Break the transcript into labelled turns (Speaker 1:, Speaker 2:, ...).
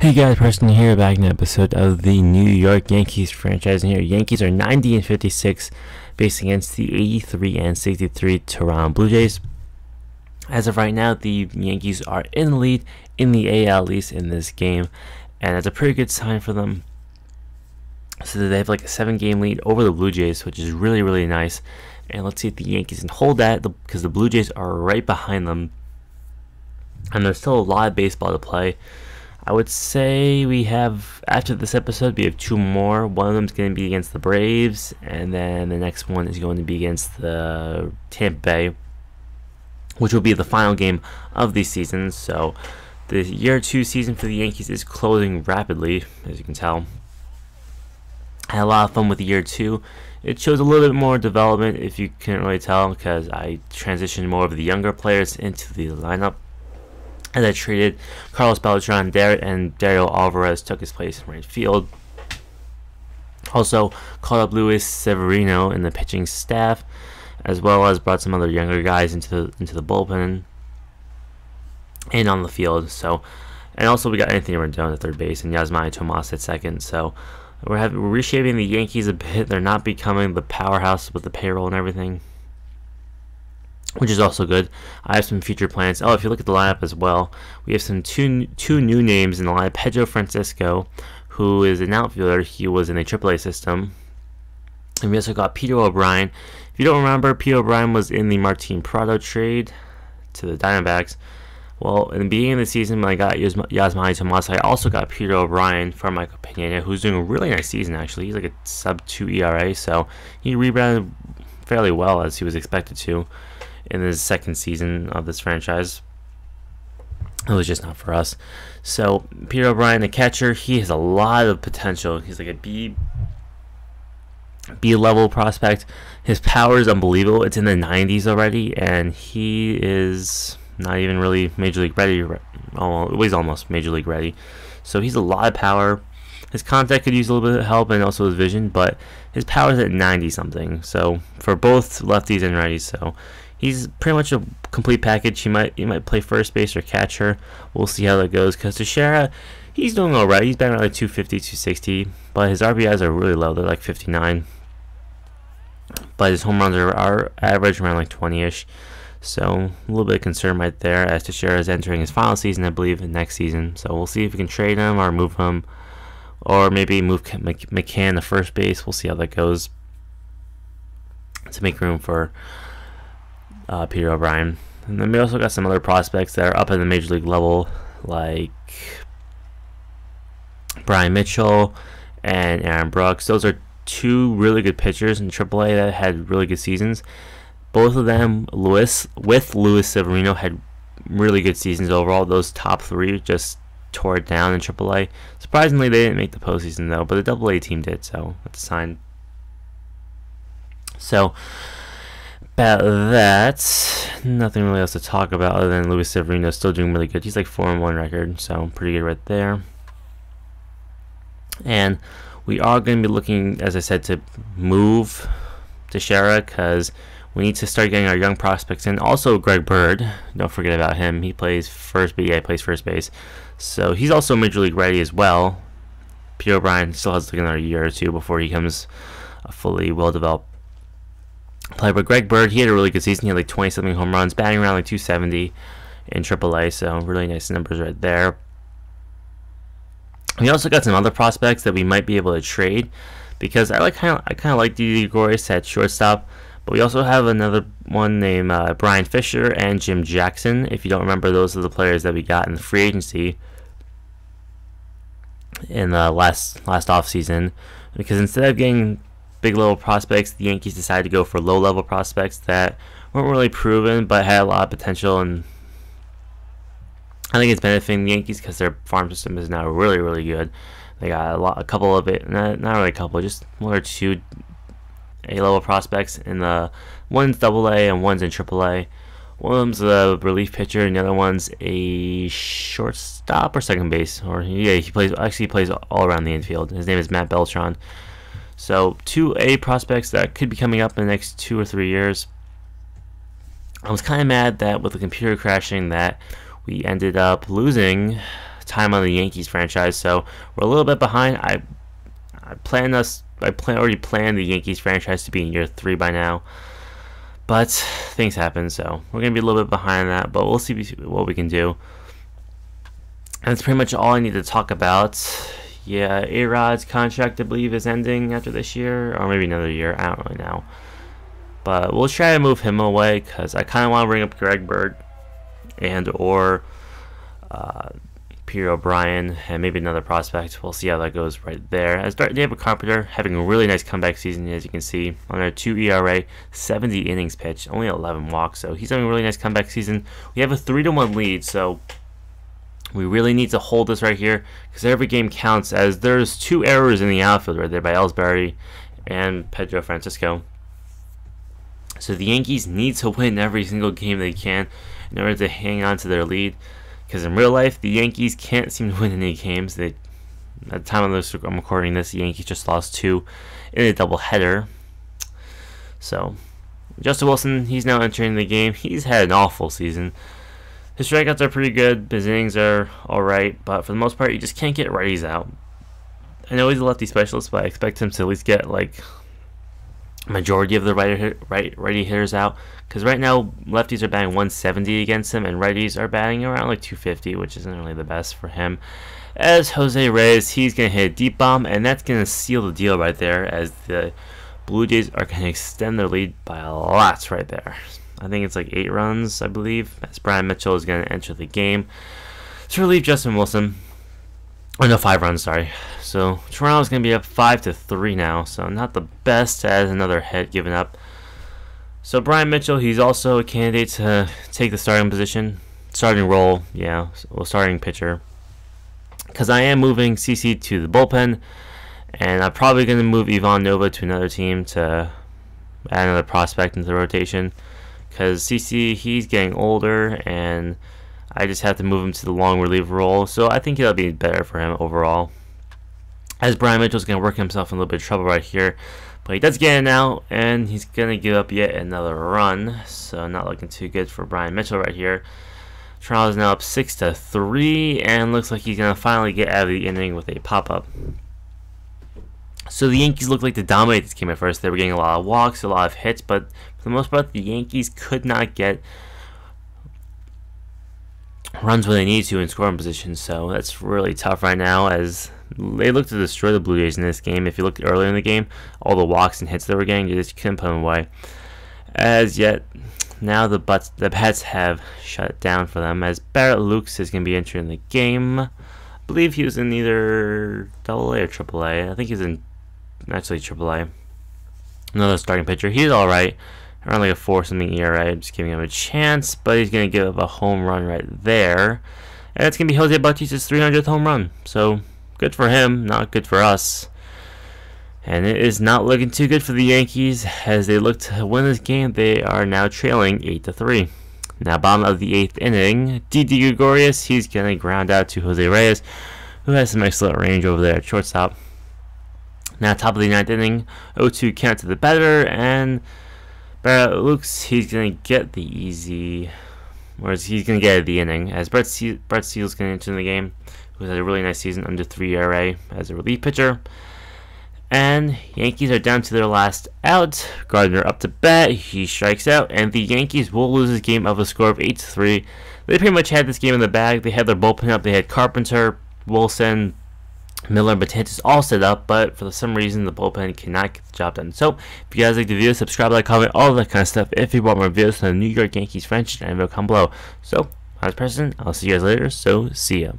Speaker 1: Hey guys, Preston here, back in an episode of the New York Yankees franchise. And here, Yankees are 90 and 56, facing against the 83 and 63 Toronto Blue Jays. As of right now, the Yankees are in the lead in the AL, at least in this game, and that's a pretty good sign for them. So they have like a 7-game lead over the Blue Jays, which is really, really nice. And let's see if the Yankees can hold that, because the Blue Jays are right behind them, and there's still a lot of baseball to play. I would say we have, after this episode, we have 2 more. One of them is going to be against the Braves, and then the next one is going to be against the Tampa Bay, which will be the final game of the season. So the year 2 season for the Yankees is closing rapidly, as you can tell. I had a lot of fun with the year 2. It shows a little bit more development, if you can't really tell, because I transitioned more of the younger players into the lineup. As I traded Carlos Beltran, and Dario Alvarez took his place in right field. Also called up Luis Severino in the pitching staff, as well as brought some other younger guys into the bullpen and on the field. So, and also we got Anthony Rendon at third base and Yasmani Tomas at second. So we're reshaping the Yankees a bit. They're not becoming the powerhouse with the payroll and everything, which is also good. I have some future plans. Oh, if you look at the lineup as well, we have some two new names in the lineup. Pedro Francisco, who is an outfielder. He was in a AAA system. And we also got Peter O'Brien. If you don't remember, Peter O'Brien was in the Martin Prado trade to the Diamondbacks. Well, in the beginning of the season, when I got Yasmani Tomas, I also got Peter O'Brien from Michael Pineda, who's doing a really nice season, actually. He's like a sub-2 ERA, so he rebounded fairly well, as he was expected to, in his second season of this franchise. It was just not for us. So Peter O'Brien, the catcher, he has a lot of potential. He's like a B level prospect. His power is unbelievable. It's in the 90s already, and he is not even really major league ready. Oh, he's almost major league ready. So he's a lot of power. His contact could use a little bit of help, and also his vision, but his power is at 90 something. So for both lefties and righties, so he's pretty much a complete package. He might play first base or catcher. We'll see how that goes, because Teixeira, he's doing alright. He's batting around like 250, 260, but his RBIs are really low. They're like 59. But his home runs are average around like 20-ish. So a little bit of concern right there, as Teixeira is entering his final season, I believe, next season. So we'll see if we can trade him or move him, or maybe move McCann to first base. We'll see how that goes, to make room for Peter O'Brien. And then we also got some other prospects that are up at the major league level, like Brian Mitchell and Aaron Brooks. Those are 2 really good pitchers in AAA that had really good seasons. Both of them, Luis Severino, had really good seasons overall. Those top 3 just tore it down in AAA. Surprisingly, they didn't make the postseason though, but the AA team did, so that's a sign. So about that, nothing really else to talk about other than Luis Severino still doing really good. He's like 4-1 record, so pretty good right there. And we are going to be looking, as I said, to move Teixeira, because we need to start getting our young prospects in. Also, Greg Bird, don't forget about him. He plays first base. Yeah, he plays first base. So he's also major league ready as well. Peter O'Brien still has like another year or 2 before he becomes a fully well-developed player. But Greg Bird, he had a really good season. He had like 20-something home runs, batting around like 270 in AAA. So really nice numbers right there. We also got some other prospects that we might be able to trade, because I kind of like Didi Gregorius at shortstop. But we also have another one named Brian Fisher and Jim Jackson. If you don't remember, those are the players that we got in the free agency in the last offseason. Because instead of getting big level prospects, the Yankees decided to go for low level prospects that weren't really proven but had a lot of potential. And I think it's benefiting the Yankees, because their farm system is now really, really good. They got a couple of it, not really a couple, just 1 or 2 A-level prospects, and one's AA and one's in AAA. One of them's a relief pitcher, and the other one's a shortstop or second base. Or yeah, he plays all around the infield. His name is Matt Beltran. So 2 A prospects that could be coming up in the next 2 or 3 years. I was kind of mad that with the computer crashing that we ended up losing time on the Yankees franchise, so we're a little bit behind. I already planned the Yankees franchise to be in year 3 by now, but things happen, so we're gonna be a little bit behind that, but we'll see what we can do. And that's pretty much all I need to talk about. Yeah, A-Rod's contract, I believe, is ending after this year, or maybe another year. I don't really know. But we'll try to move him away, because I kind of want to bring up Greg Bird and or Peter O'Brien, and maybe another prospect. We'll see how that goes right there. As David Carpenter having a really nice comeback season, as you can see, on our 2 ERA, 70 innings pitched, only 11 walks, so he's having a really nice comeback season. We have a 3-1 lead, so we really need to hold this right here, because every game counts, as there's 2 errors in the outfield right there by Ellsbury and Pedro Francisco. So the Yankees need to win every single game they can in order to hang on to their lead, because in real life, the Yankees can't seem to win any games. At the time I'm recording this, the Yankees just lost 2 in a doubleheader. So Justin Wilson, he's now entering the game. He's had an awful season. His strikeouts are pretty good, his innings are alright, but for the most part, you just can't get righties out. I know he's a lefty specialist, but I expect him to at least get like majority of the righty hitters out, because right now lefties are batting 170 against him, and righties are batting around like 250, which isn't really the best for him. As Jose Reyes, he's going to hit a deep bomb, and that's going to seal the deal right there, as the Blue Jays are going to extend their lead by a lot right there. I think it's like 8 runs, I believe, as Brian Mitchell is going to enter the game to relieve Justin Wilson. Oh no, 5 runs, sorry. So Toronto's going to be up 5-3 now, so not the best, as another hit given up. So Brian Mitchell, he's also a candidate to take the starting role, yeah, well, starting pitcher. Because I am moving CC to the bullpen, and I'm probably going to move Ivan Nova to another team to add another prospect into the rotation. Because CC, he's getting older, and I just have to move him to the long relief role, so I think it'll be better for him overall. As Brian Mitchell's going to work himself in a little bit of trouble right here, but he does get it now, and he's going to give up yet another run, so not looking too good for Brian Mitchell right here. Toronto's now up 6-3, and looks like he's going to finally get out of the inning with a pop-up. So the Yankees looked like to dominate this game at first. They were getting a lot of walks, a lot of hits, but for the most part, the Yankees could not get runs where they need to in scoring position. So that's really tough right now, as they looked to destroy the Blue Jays in this game. If you looked earlier in the game, all the walks and hits they were getting, you just couldn't put them away. As yet, now the Pats have shut it down for them, as Barrett Lukes is going to be entering the game. I believe he was in either AA or AAA. I think he's in actually AAA. Another starting pitcher. He's alright. Around like a 4-something ERA. I'm just giving him a chance, but he's going to give up a home run right there. And it's going to be Jose Bautista's 300th home run. So, good for him, not good for us. And it is not looking too good for the Yankees, as they look to win this game. They are now trailing 8-3. Now, bottom of the 8th inning, Didi Gregorius, he's going to ground out to Jose Reyes, who has some excellent range over there at shortstop. Now, top of the 9th inning, 0-2 count to the batter, and Barrett Lukes, he's going to get the easy, or he's going to get the inning, as Brett Steele's going to enter the game, who had a really nice season, under 3 ERA as a relief pitcher. And Yankees are down to their last out. Gardner up to bat, he strikes out, and the Yankees will lose this game of a score of 8-3. They pretty much had this game in the bag. They had their bullpen up. They had Carpenter, Wilson, Miller, and Betances all set up, but for some reason the bullpen cannot get the job done. So if you guys like the video, subscribe, like, comment, all of that kind of stuff. If you want more videos on the New York Yankees franchise, and comment below. So I was Preston. I'll see you guys later. So see ya.